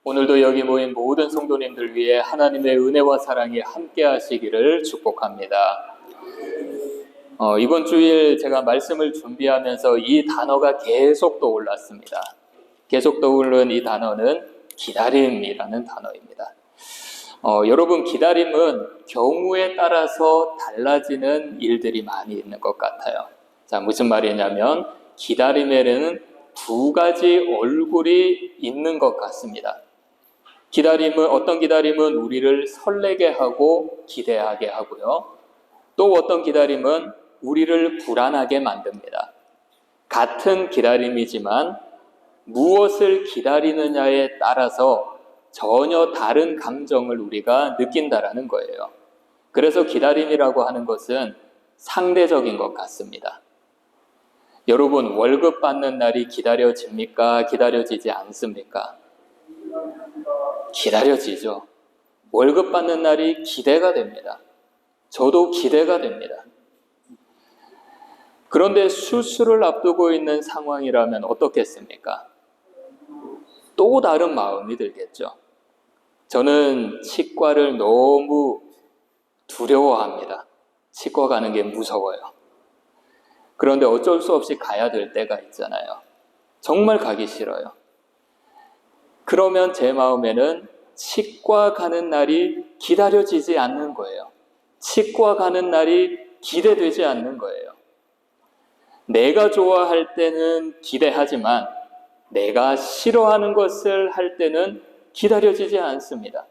오늘도 여기 모인 모든 성도님들 위해 하나님의 은혜와 사랑이 함께 하시기를 축복합니다. 이번 주일 제가 말씀을 준비하면서 이 단어가 계속 떠올랐습니다. 계속 떠오른 이 단어는 기다림이라는 단어입니다. 여러분, 기다림은 경우에 따라서 달라지는 일들이 많이 있는 것 같아요. 자, 무슨 말이냐면 기다림에는 두 가지 얼굴이 있는 것 같습니다. 어떤 기다림은 우리를 설레게 하고 기대하게 하고요. 또 어떤 기다림은 우리를 불안하게 만듭니다. 같은 기다림이지만 무엇을 기다리느냐에 따라서 전혀 다른 감정을 우리가 느낀다라는 거예요. 그래서 기다림이라고 하는 것은 상대적인 것 같습니다. 여러분, 월급 받는 날이 기다려집니까? 기다려지지 않습니까? 기다려지죠. 월급 받는 날이 기대가 됩니다. 저도 기대가 됩니다. 그런데 수술을 앞두고 있는 상황이라면 어떻겠습니까? 또 다른 마음이 들겠죠. 저는 치과를 너무 두려워합니다. 치과 가는 게 무서워요. 그런데 어쩔 수 없이 가야 될 때가 있잖아요. 정말 가기 싫어요. 그러면 제 마음에는 치과 가는 날이 기다려지지 않는 거예요. 치과 가는 날이 기대되지 않는 거예요. 내가 좋아할 때는 기대하지만 내가 싫어하는 것을 할 때는 기다려지지 않습니다.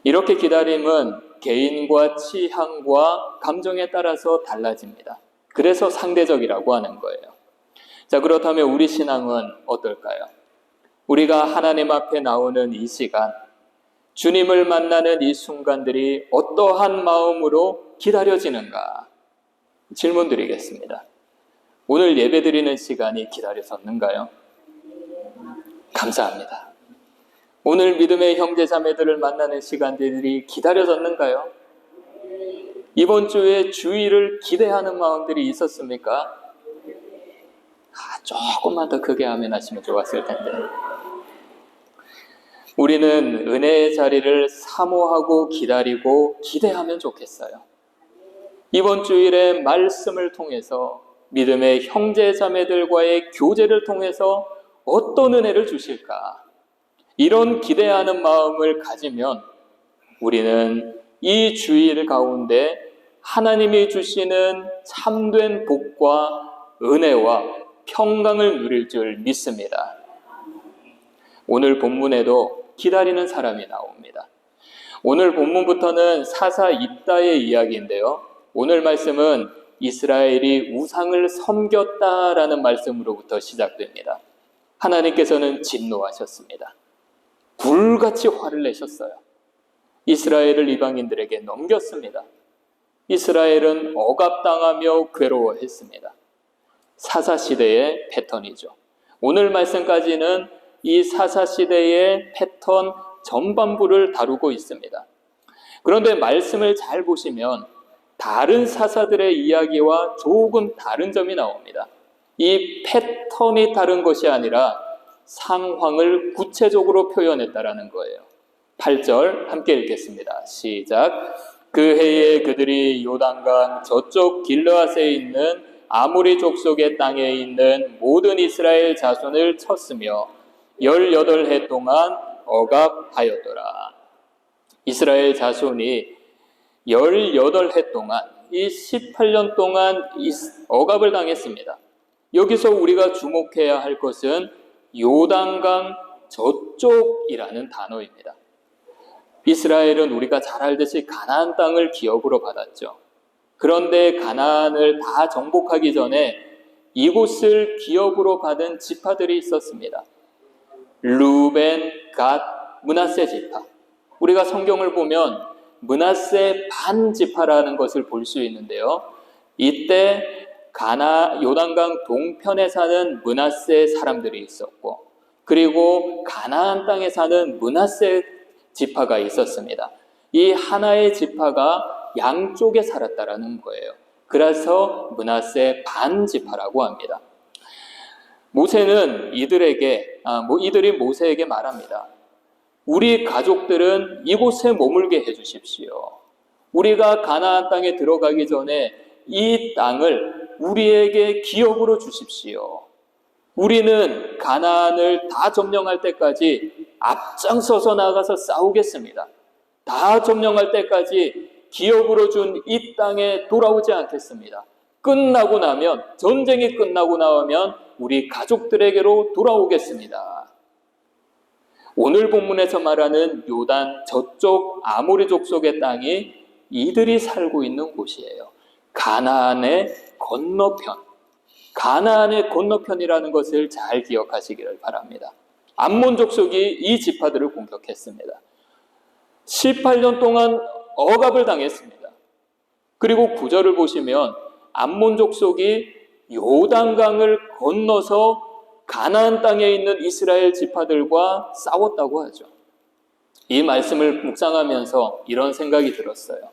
이렇게 기다림은 개인과 취향과 감정에 따라서 달라집니다. 그래서 상대적이라고 하는 거예요. 자, 그렇다면 우리 신앙은 어떨까요? 우리가 하나님 앞에 나오는 이 시간, 주님을 만나는 이 순간들이 어떠한 마음으로 기다려지는가? 질문 드리겠습니다. 오늘 예배드리는 시간이 기다려졌는가요? 감사합니다. 오늘 믿음의 형제 자매들을 만나는 시간들이 기다려졌는가요? 이번 주에 주일을 기대하는 마음들이 있었습니까? 조금만 더 크게 아멘 하시면 좋았을 텐데. 우리는 은혜의 자리를 사모하고 기다리고 기대하면 좋겠어요. 이번 주일에 말씀을 통해서 믿음의 형제 자매들과의 교제를 통해서 어떤 은혜를 주실까? 이런 기대하는 마음을 가지면 우리는 이 주일 가운데 하나님이 주시는 참된 복과 은혜와 평강을 누릴 줄 믿습니다. 오늘 본문에도 기다리는 사람이 나옵니다. 오늘 본문부터는 사사 입다의 이야기인데요. 오늘 말씀은 이스라엘이 우상을 섬겼다라는 말씀으로부터 시작됩니다. 하나님께서는 진노하셨습니다. 불같이 화를 내셨어요. 이스라엘을 이방인들에게 넘겼습니다. 이스라엘은 억압당하며 괴로워했습니다. 사사시대의 패턴이죠. 오늘 말씀까지는 이 사사시대의 패턴 전반부를 다루고 있습니다. 그런데 말씀을 잘 보시면 다른 사사들의 이야기와 조금 다른 점이 나옵니다. 이 패턴이 다른 것이 아니라 상황을 구체적으로 표현했다라는 거예요. 8절 함께 읽겠습니다. 시작. 그 해에 그들이 요단강 저쪽 길르앗에 있는 아모리 족속의 땅에 있는 모든 이스라엘 자손을 쳤으며 18해 동안 억압하였더라. 이스라엘 자손이 18해 동안, 이 18년 동안 억압을 당했습니다. 여기서 우리가 주목해야 할 것은 요단강 저쪽이라는 단어입니다. 이스라엘은 우리가 잘 알듯이 가나안 땅을 기업으로 받았죠. 그런데 가나안을 다 정복하기 전에 이곳을 기업으로 받은 지파들이 있었습니다. 루벤, 갓, 므낫세 지파. 우리가 성경을 보면 므낫세 반 지파라는 것을 볼 수 있는데요. 이때 요단강 동편에 사는 므낫세 사람들이 있었고, 그리고 가나안 땅에 사는 므낫세 지파가 있었습니다. 이 하나의 지파가 양쪽에 살았다라는 거예요. 그래서 므낫세 반 지파라고 합니다. 모세는 이들이 모세에게 말합니다. 우리 가족들은 이곳에 머물게 해주십시오. 우리가 가나안 땅에 들어가기 전에 이 땅을 우리에게 기업으로 주십시오. 우리는 가나안을 다 점령할 때까지 앞장서서 나가서 싸우겠습니다. 다 점령할 때까지 기업으로 준 이 땅에 돌아오지 않겠습니다. 전쟁이 끝나고 나면 우리 가족들에게로 돌아오겠습니다. 오늘 본문에서 말하는 요단 저쪽 아모리 족속의 땅이 이들이 살고 있는 곳이에요. 가나안의 건너편. 가나안의 건너편이라는 것을 잘 기억하시기를 바랍니다. 암몬 족속이 이 지파들을 공격했습니다. 18년 동안 억압을 당했습니다. 그리고 9절을 보시면 암몬 족속이 요단강을 건너서 가나안 땅에 있는 이스라엘 지파들과 싸웠다고 하죠. 이 말씀을 묵상하면서 이런 생각이 들었어요.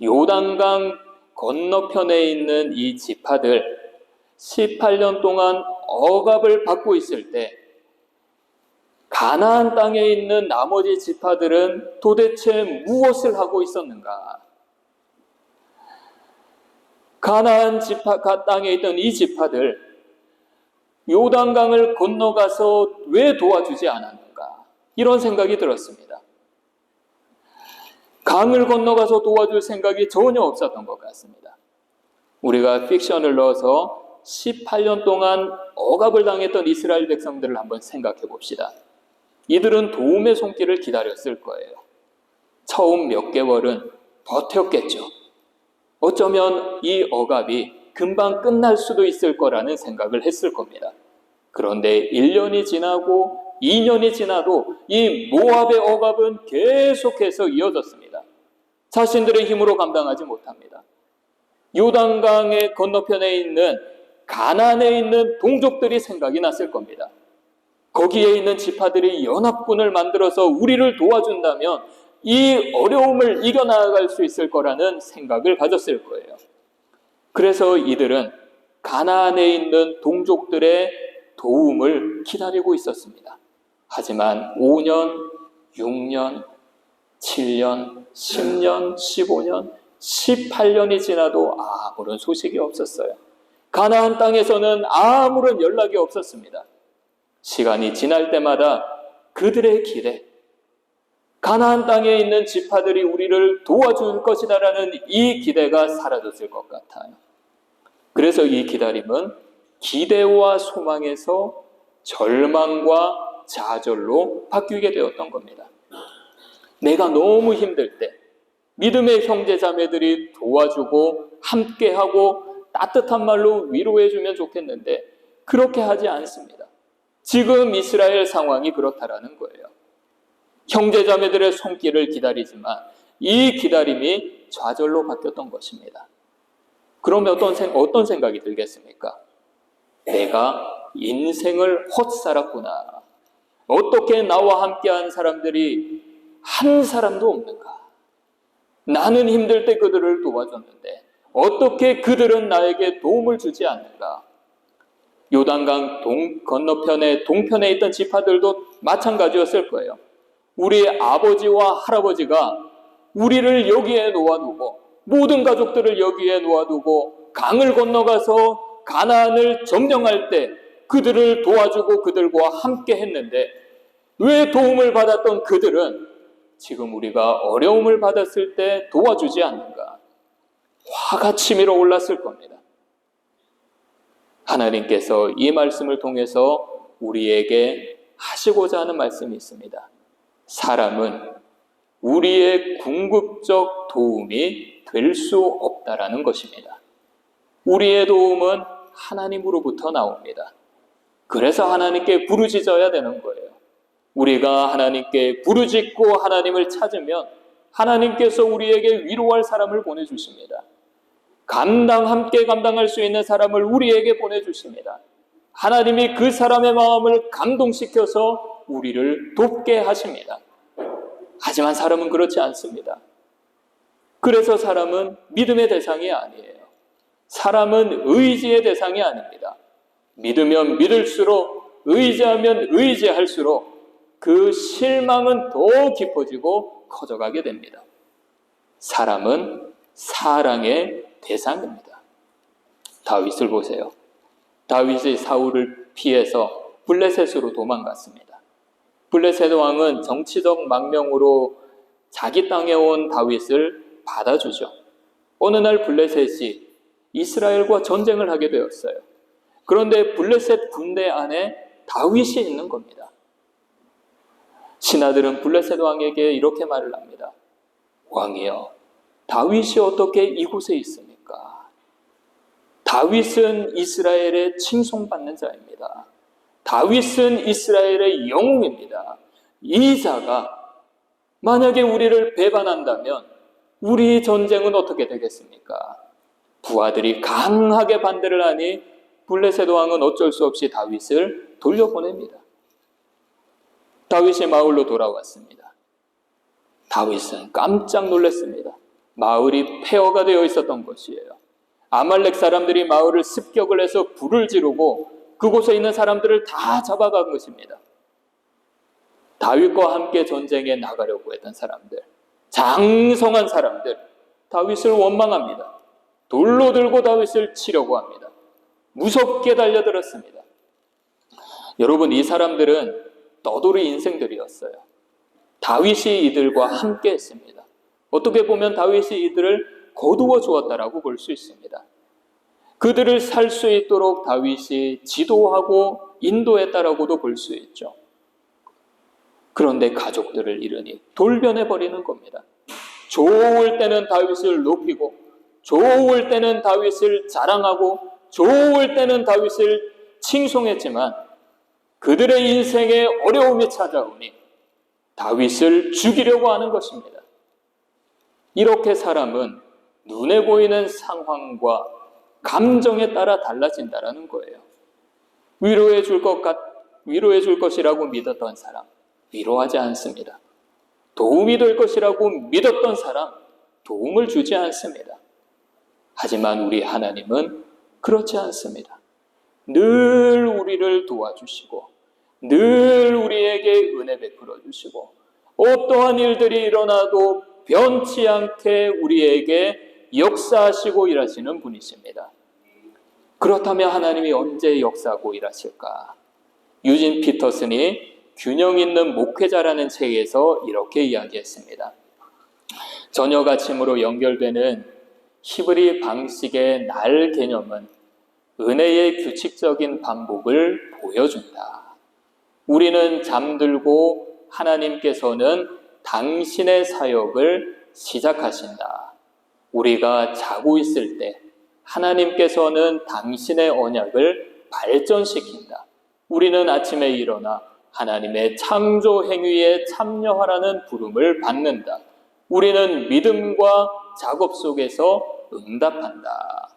요단강 건너편에 있는 이 지파들 18년 동안 억압을 받고 있을 때 가나안 땅에 있는 나머지 지파들은 도대체 무엇을 하고 있었는가? 가나안 땅에 있던 이 지파들 요단강을 건너가서 왜 도와주지 않았는가? 이런 생각이 들었습니다. 강을 건너가서 도와줄 생각이 전혀 없었던 것 같습니다. 우리가 픽션을 넣어서 18년 동안 억압을 당했던 이스라엘 백성들을 한번 생각해 봅시다. 이들은 도움의 손길을 기다렸을 거예요. 처음 몇 개월은 버텼겠죠. 어쩌면 이 억압이 금방 끝날 수도 있을 거라는 생각을 했을 겁니다. 그런데 1년이 지나고 2년이 지나도 이 모압의 억압은 계속해서 이어졌습니다. 자신들의 힘으로 감당하지 못합니다. 요단강의 건너편에 있는 가나안에 있는 동족들이 생각이 났을 겁니다. 거기에 있는 지파들이 연합군을 만들어서 우리를 도와준다면 이 어려움을 이겨나갈 수 있을 거라는 생각을 가졌을 거예요. 그래서 이들은 가나안에 있는 동족들의 도움을 기다리고 있었습니다. 하지만 5년, 6년, 7년, 10년, 15년, 18년이 지나도 아무런 소식이 없었어요. 가나안 땅에서는 아무런 연락이 없었습니다. 시간이 지날 때마다 그들의 기대, 가나안 땅에 있는 지파들이 우리를 도와줄 것이다라는 이 기대가 사라졌을 것 같아요. 그래서 이 기다림은 기대와 소망에서 절망과 좌절로 바뀌게 되었던 겁니다. 내가 너무 힘들 때 믿음의 형제 자매들이 도와주고 함께하고 따뜻한 말로 위로해주면 좋겠는데 그렇게 하지 않습니다. 지금 이스라엘 상황이 그렇다라는 거예요. 형제 자매들의 손길을 기다리지만 이 기다림이 좌절로 바뀌었던 것입니다. 그러면 어떤 생각이 들겠습니까? 내가 인생을 헛살았구나. 어떻게 나와 함께한 사람들이 한 사람도 없는가? 나는 힘들 때 그들을 도와줬는데 어떻게 그들은 나에게 도움을 주지 않는가? 요단강 건너편에 동편에 있던 지파들도 마찬가지였을 거예요. 우리 아버지와 할아버지가 우리를 여기에 놓아두고 모든 가족들을 여기에 놓아두고 강을 건너가서 가나안을 점령할 때 그들을 도와주고 그들과 함께 했는데 왜 도움을 받았던 그들은 지금 우리가 어려움을 받았을 때 도와주지 않는가? 화가 치밀어 올랐을 겁니다. 하나님께서 이 말씀을 통해서 우리에게 하시고자 하는 말씀이 있습니다. 사람은 우리의 궁극적 도움이 될 수 없다라는 것입니다. 우리의 도움은 하나님으로부터 나옵니다. 그래서 하나님께 부르짖어야 되는 거예요. 우리가 하나님께 부르짖고 하나님을 찾으면 하나님께서 우리에게 위로할 사람을 보내주십니다. 함께 감당할 수 있는 사람을 우리에게 보내주십니다. 하나님이 그 사람의 마음을 감동시켜서 우리를 돕게 하십니다. 하지만 사람은 그렇지 않습니다. 그래서 사람은 믿음의 대상이 아니에요. 사람은 의지의 대상이 아닙니다. 믿으면 믿을수록, 의지하면 의지할수록 그 실망은 더 깊어지고 커져가게 됩니다. 사람은 사랑의 대상입니다. 다윗을 보세요. 다윗이 사울을 피해서 블레셋으로 도망갔습니다. 블레셋 왕은 정치적 망명으로 자기 땅에 온 다윗을 받아주죠. 어느 날 블레셋이 이스라엘과 전쟁을 하게 되었어요. 그런데 블레셋 군대 안에 다윗이 있는 겁니다. 신하들은 블레셋 왕에게 이렇게 말을 합니다. 왕이여, 다윗이 어떻게 이곳에 있습니까? 다윗은 이스라엘의 칭송받는 자입니다. 다윗은 이스라엘의 영웅입니다. 이 자가 만약에 우리를 배반한다면 우리 전쟁은 어떻게 되겠습니까? 부하들이 강하게 반대를 하니 블레셋 왕은 어쩔 수 없이 다윗을 돌려보냅니다. 다윗이 마을로 돌아왔습니다. 다윗은 깜짝 놀랐습니다. 마을이 폐허가 되어 있었던 것이에요. 아말렉 사람들이 마을을 습격을 해서 불을 지르고 그곳에 있는 사람들을 다 잡아간 것입니다. 다윗과 함께 전쟁에 나가려고 했던 사람들, 장성한 사람들, 다윗을 원망합니다. 돌로 들고 다윗을 치려고 합니다. 무섭게 달려들었습니다. 여러분, 이 사람들은 떠돌이 인생들이었어요. 다윗이 이들과 함께 했습니다. 어떻게 보면 다윗이 이들을 거두어 주었다라고 볼 수 있습니다. 그들을 살 수 있도록 다윗이 지도하고 인도했다라고도 볼 수 있죠. 그런데 가족들을 잃으니 돌변해버리는 겁니다. 좋을 때는 다윗을 높이고, 좋을 때는 다윗을 자랑하고, 좋을 때는 다윗을 칭송했지만 그들의 인생에 어려움이 찾아오니 다윗을 죽이려고 하는 것입니다. 이렇게 사람은 눈에 보이는 상황과 감정에 따라 달라진다는 거예요. 위로해 줄 것이라고 믿었던 사람, 위로하지 않습니다. 도움이 될 것이라고 믿었던 사람, 도움을 주지 않습니다. 하지만 우리 하나님은 그렇지 않습니다. 늘 우리를 도와주시고, 늘 우리에게 은혜 베풀어 주시고, 어떠한 일들이 일어나도 변치 않게 우리에게 역사하시고 일하시는 분이십니다. 그렇다면 하나님이 언제 역사하고 일하실까? 유진 피터슨이 균형 있는 목회자라는 책에서 이렇게 이야기했습니다. 저녁 아침으로 연결되는 히브리 방식의 날 개념은 은혜의 규칙적인 반복을 보여준다. 우리는 잠들고 하나님께서는 당신의 사역을 시작하신다. 우리가 자고 있을 때 하나님께서는 당신의 언약을 발전시킨다. 우리는 아침에 일어나 하나님의 창조 행위에 참여하라는 부름을 받는다. 우리는 믿음과 작업 속에서 응답한다.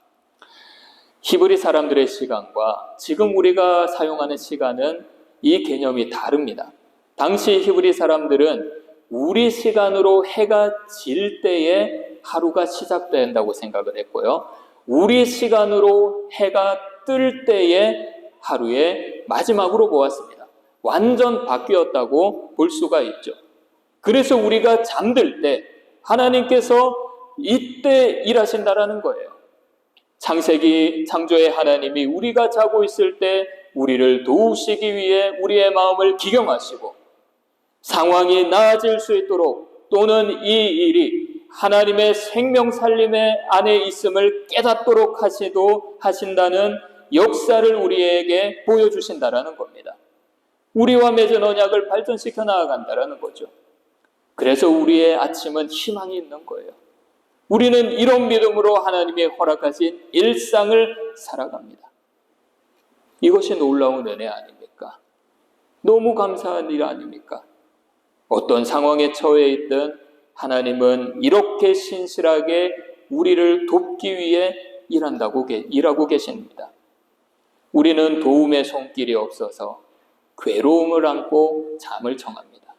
히브리 사람들의 시간과 지금 우리가 사용하는 시간은 이 개념이 다릅니다. 당시 히브리 사람들은 우리 시간으로 해가 질 때에 하루가 시작된다고 생각을 했고요. 우리 시간으로 해가 뜰 때에 하루의 마지막으로 보았습니다. 완전 바뀌었다고 볼 수가 있죠. 그래서 우리가 잠들 때 하나님께서 이때 일하신다라는 거예요. 창세기 창조의 하나님이 우리가 자고 있을 때 우리를 도우시기 위해 우리의 마음을 기경하시고, 상황이 나아질 수 있도록 또는 이 일이 하나님의 생명 살림의 안에 있음을 깨닫도록 하신다는 역사를 우리에게 보여주신다라는 겁니다. 우리와 맺은 언약을 발전시켜 나아간다라는 거죠. 그래서 우리의 아침은 희망이 있는 거예요. 우리는 이런 믿음으로 하나님의 허락하신 일상을 살아갑니다. 이것이 놀라운 은혜 아닙니까? 너무 감사한 일 아닙니까? 어떤 상황에 처해 있든 하나님은 이렇게 신실하게 우리를 돕기 위해 일하고 계십니다. 우리는 도움의 손길이 없어서 괴로움을 안고 잠을 청합니다.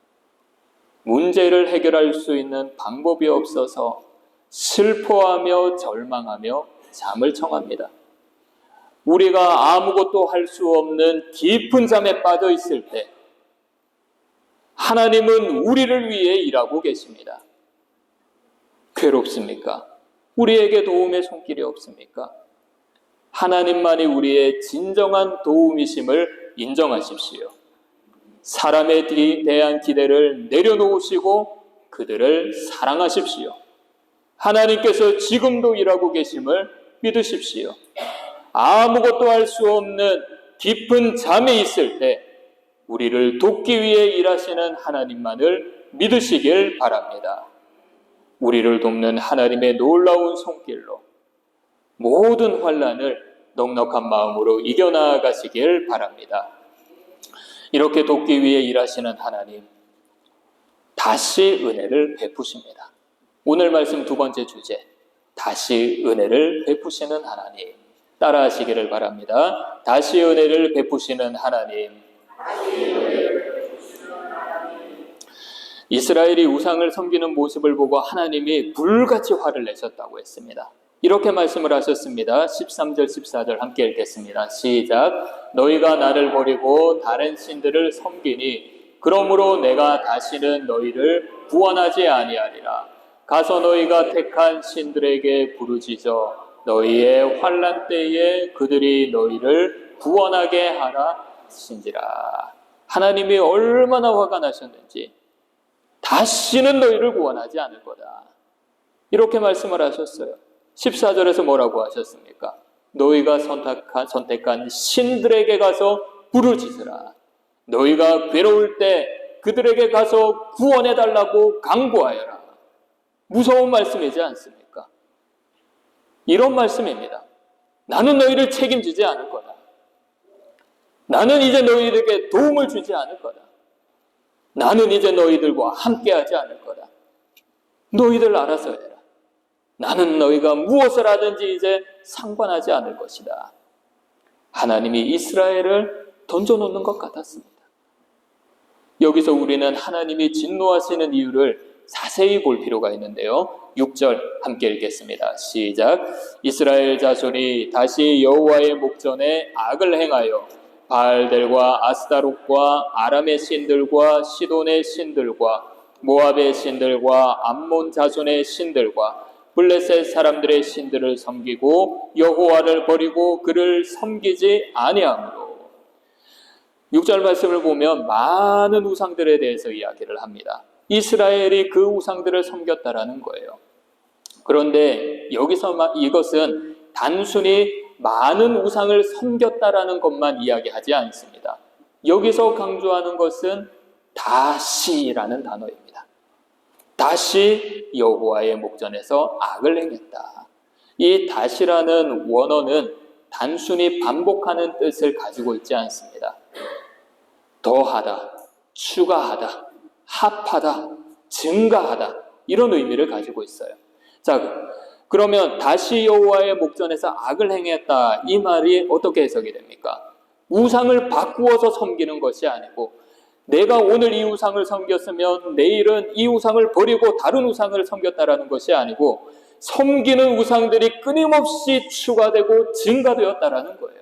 문제를 해결할 수 있는 방법이 없어서 슬퍼하며 절망하며 잠을 청합니다. 우리가 아무것도 할 수 없는 깊은 잠에 빠져 있을 때 하나님은 우리를 위해 일하고 계십니다. 괴롭습니까? 우리에게 도움의 손길이 없습니까? 하나님만이 우리의 진정한 도움이심을 인정하십시오. 사람에 대한 기대를 내려놓으시고 그들을 사랑하십시오. 하나님께서 지금도 일하고 계심을 믿으십시오. 아무것도 할 수 없는 깊은 잠에 있을 때 우리를 돕기 위해 일하시는 하나님만을 믿으시길 바랍니다. 우리를 돕는 하나님의 놀라운 손길로 모든 환난을 넉넉한 마음으로 이겨나가시길 바랍니다. 이렇게 돕기 위해 일하시는 하나님, 다시 은혜를 베푸십니다. 오늘 말씀 두 번째 주제, 다시 은혜를 베푸시는 하나님, 따라하시기를 바랍니다. 다시 은혜를 베푸시는 하나님. 이스라엘이 우상을 섬기는 모습을 보고 하나님이 불같이 화를 내셨다고 했습니다. 이렇게 말씀을 하셨습니다. 13절 14절 함께 읽겠습니다. 시작. 너희가 나를 버리고 다른 신들을 섬기니 그러므로 내가 다시는 너희를 구원하지 아니하리라. 가서 너희가 택한 신들에게 부르짖어 너희의 환난 때에 그들이 너희를 구원하게 하라 하신지라. 하나님이 얼마나 화가 나셨는지 다시는 너희를 구원하지 않을 거다. 이렇게 말씀을 하셨어요. 14절에서 뭐라고 하셨습니까? 너희가 선택한 신들에게 가서 부르짖으라. 너희가 괴로울 때 그들에게 가서 구원해달라고 강구하여라. 무서운 말씀이지 않습니까? 이런 말씀입니다. 나는 너희를 책임지지 않을 거다. 나는 이제 너희들에게 도움을 주지 않을 거다. 나는 이제 너희들과 함께하지 않을 거다. 너희들 알아서 해라. 나는 너희가 무엇을 하든지 이제 상관하지 않을 것이다. 하나님이 이스라엘을 던져놓는 것 같았습니다. 여기서 우리는 하나님이 진노하시는 이유를 자세히 볼 필요가 있는데요. 6절 함께 읽겠습니다. 시작. 이스라엘 자손이 다시 여호와의 목전에 악을 행하여 바알들과 아스타롯과 아람의 신들과 시돈의 신들과 모압의 신들과 암몬 자손의 신들과 블레셋 사람들의 신들을 섬기고 여호와를 버리고 그를 섬기지 아니하므로. 6절 말씀을 보면 많은 우상들에 대해서 이야기를 합니다. 이스라엘이 그 우상들을 섬겼다라는 거예요. 그런데 여기서 이것은 단순히 많은 우상을 섬겼다라는 것만 이야기하지 않습니다. 여기서 강조하는 것은 다시라는 단어입니다. 다시 여호와의 목전에서 악을 행했다. 이 다시라는 원어는 단순히 반복하는 뜻을 가지고 있지 않습니다. 더하다, 추가하다, 합하다, 증가하다, 이런 의미를 가지고 있어요. 자, 그러면 다시 여호와의 목전에서 악을 행했다, 이 말이 어떻게 해석이 됩니까? 우상을 바꾸어서 섬기는 것이 아니고 내가 오늘 이 우상을 섬겼으면 내일은 이 우상을 버리고 다른 우상을 섬겼다라는 것이 아니고 섬기는 우상들이 끊임없이 추가되고 증가되었다라는 거예요.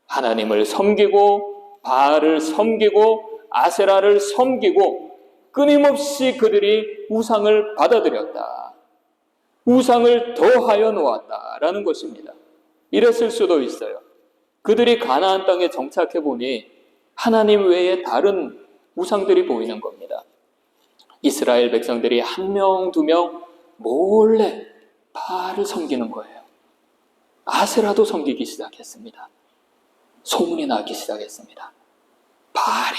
하나님을 섬기고 바알을 섬기고 아세라를 섬기고 끊임없이 그들이 우상을 받아들였다. 우상을 더하여 놓았다라는 것입니다. 이랬을 수도 있어요. 그들이 가나안 땅에 정착해 보니 하나님 외에 다른 우상들이 보이는 겁니다. 이스라엘 백성들이 한 명, 두 명 몰래 바알을 섬기는 거예요. 아세라도 섬기기 시작했습니다. 소문이 나기 시작했습니다. 바알이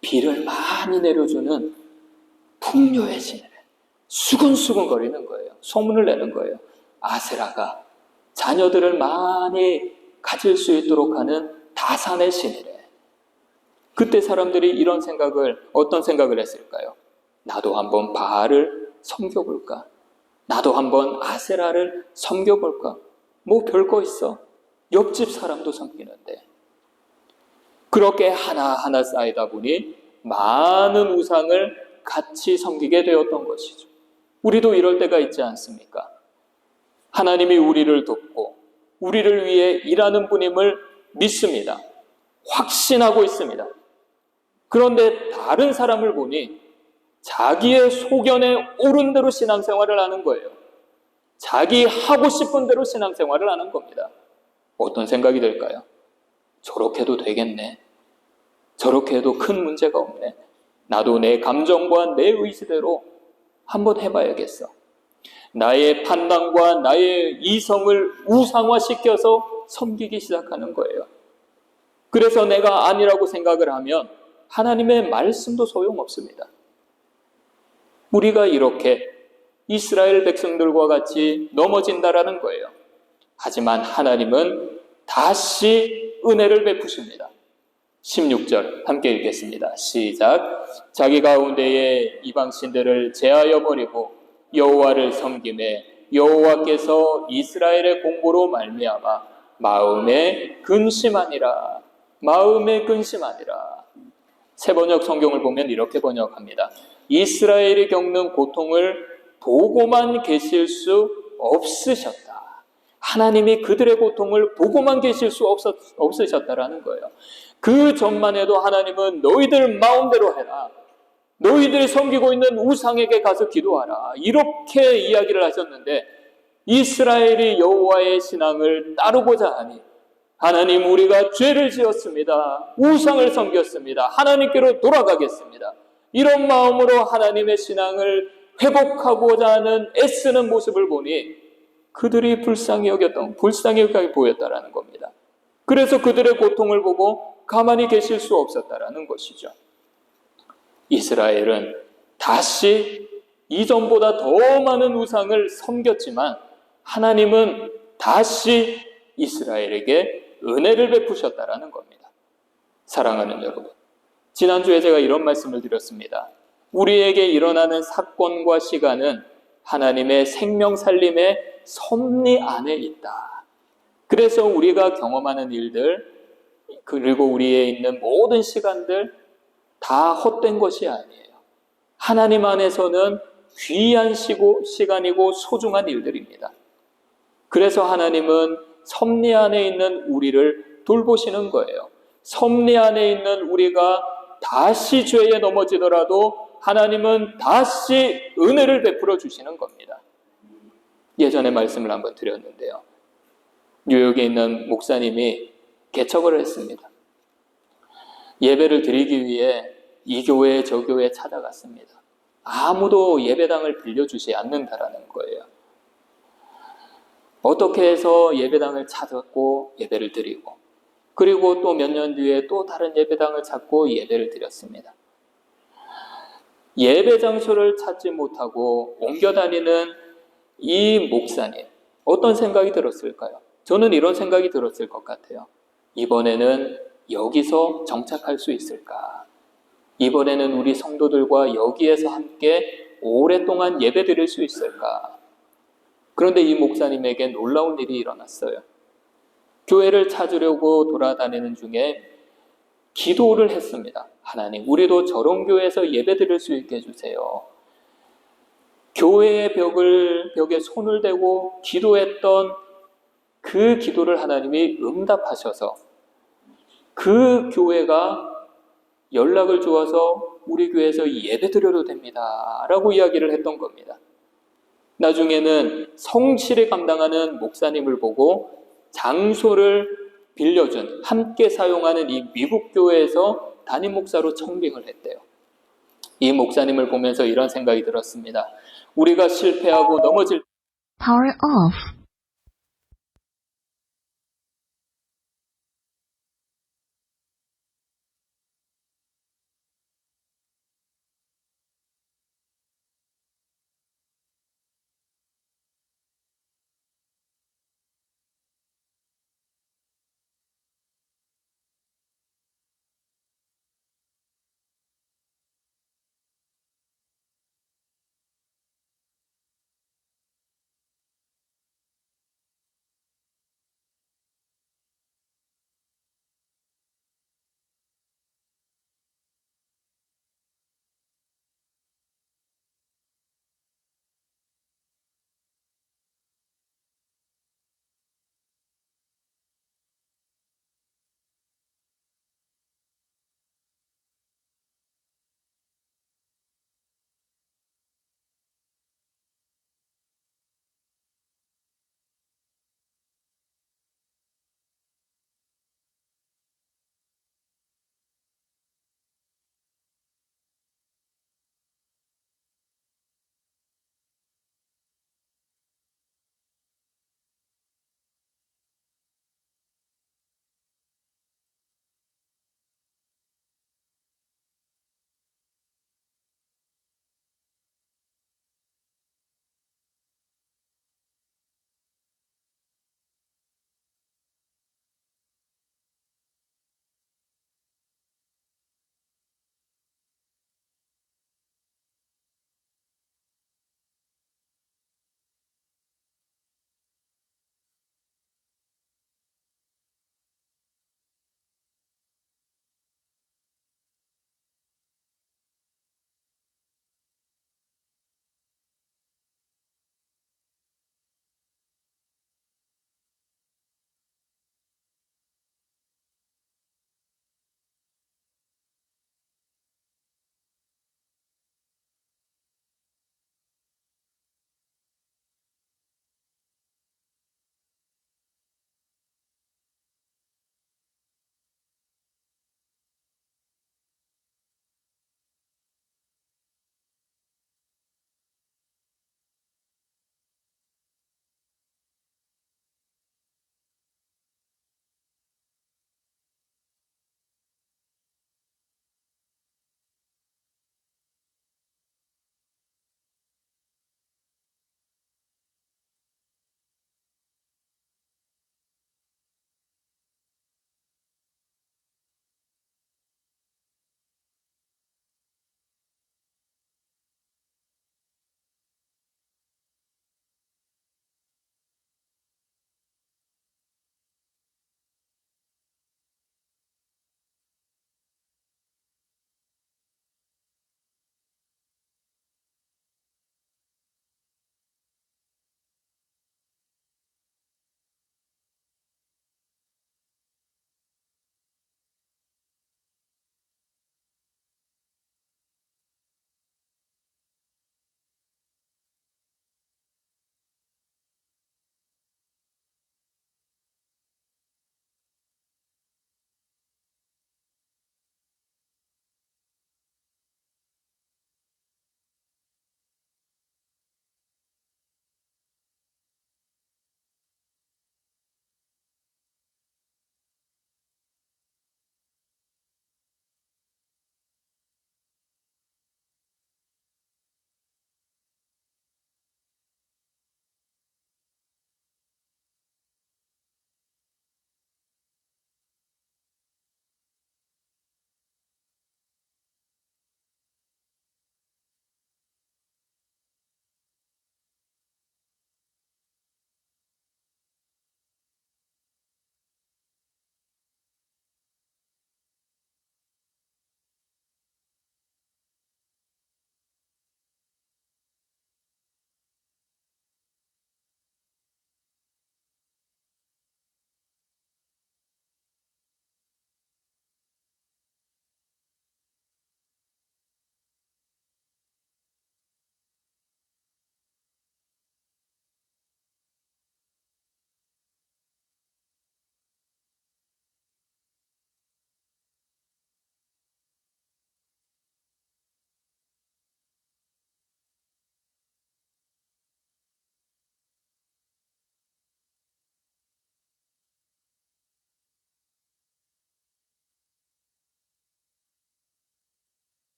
비를 많이 내려주는 풍요의 신이래. 수근수근 거리는 거예요. 소문을 내는 거예요. 아세라가 자녀들을 많이 가질 수 있도록 하는 다산의 신이래. 그때 사람들이 어떤 생각을 했을까요? 나도 한번 바알을 섬겨볼까? 나도 한번 아세라를 섬겨볼까? 뭐 별거 있어. 옆집 사람도 섬기는데. 그렇게 하나하나 쌓이다 보니 많은 우상을 같이 섬기게 되었던 것이죠. 우리도 이럴 때가 있지 않습니까? 하나님이 우리를 돕고 우리를 위해 일하는 분임을 믿습니다. 확신하고 있습니다. 그런데 다른 사람을 보니 자기의 소견에 옳은 대로 신앙생활을 하는 거예요. 자기 하고 싶은 대로 신앙생활을 하는 겁니다. 어떤 생각이 들까요? 저렇게 해도 되겠네. 저렇게 해도 큰 문제가 없네. 나도 내 감정과 내 의지대로 한번 해봐야겠어. 나의 판단과 나의 이성을 우상화시켜서 섬기기 시작하는 거예요. 그래서 내가 아니라고 생각을 하면 하나님의 말씀도 소용없습니다. 우리가 이렇게 이스라엘 백성들과 같이 넘어진다라는 거예요. 하지만 하나님은 다시 은혜를 베푸십니다. 16절 함께 읽겠습니다. 시작. 자기 가운데에 이방신들을 제하여 버리고 여호와를 섬김에 여호와께서 이스라엘의 공고로 말미암아 마음에 근심하니라. 마음에 근심하니라. 새번역 성경을 보면 이렇게 번역합니다. 이스라엘이 겪는 고통을 보고만 계실 수 없으셨다. 하나님이 그들의 고통을 보고만 계실 수 없으셨다라는 거예요. 그 전만 해도 하나님은 너희들 마음대로 해라. 너희들이 섬기고 있는 우상에게 가서 기도하라. 이렇게 이야기를 하셨는데 이스라엘이 여호와의 신앙을 따르고자 하니 하나님 우리가 죄를 지었습니다. 우상을 섬겼습니다. 하나님께로 돌아가겠습니다. 이런 마음으로 하나님의 신앙을 회복하고자 하는 애쓰는 모습을 보니 그들이 불쌍히 여기게 보였다라는 겁니다. 그래서 그들의 고통을 보고 가만히 계실 수 없었다라는 것이죠. 이스라엘은 다시 이전보다 더 많은 우상을 섬겼지만 하나님은 다시 이스라엘에게 은혜를 베푸셨다라는 겁니다. 사랑하는 여러분, 지난주에 제가 이런 말씀을 드렸습니다. 우리에게 일어나는 사건과 시간은 하나님의 생명 살림의 섭리 안에 있다. 그래서 우리가 경험하는 일들 그리고 우리에 있는 모든 시간들 다 헛된 것이 아니에요. 하나님 안에서는 귀한 시간이고 소중한 일들입니다. 그래서 하나님은 섭리 안에 있는 우리를 돌보시는 거예요. 섭리 안에 있는 우리가 다시 죄에 넘어지더라도 하나님은 다시 은혜를 베풀어 주시는 겁니다. 예전에 말씀을 한번 드렸는데요. 뉴욕에 있는 목사님이 개척을 했습니다. 예배를 드리기 위해 이 교회 저 교회 찾아갔습니다. 아무도 예배당을 빌려주지 않는다라는 거예요. 어떻게 해서 예배당을 찾았고 예배를 드리고 그리고 또 몇 년 뒤에 또 다른 예배당을 찾고 예배를 드렸습니다. 예배 장소를 찾지 못하고 옮겨 다니는 이 목사님 어떤 생각이 들었을까요? 저는 이런 생각이 들었을 것 같아요. 이번에는 여기서 정착할 수 있을까? 이번에는 우리 성도들과 여기에서 함께 오랫동안 예배 드릴 수 있을까? 그런데 이 목사님에게 놀라운 일이 일어났어요. 교회를 찾으려고 돌아다니는 중에 기도를 했습니다. 하나님, 우리도 저런 교회에서 예배 드릴 수 있게 해주세요. 교회의 벽에 손을 대고 기도했던 그 기도를 하나님이 응답하셔서 그 교회가 연락을 주어서 우리 교회에서 예배 드려도 됩니다. 라고 이야기를 했던 겁니다. 나중에는 성실히 감당하는 목사님을 보고 장소를 빌려준 함께 사용하는 이 미국 교회에서 담임 목사로 청빙을 했대요. 이 목사님을 보면서 이런 생각이 들었습니다. 우리가 실패하고 넘어질 Power off.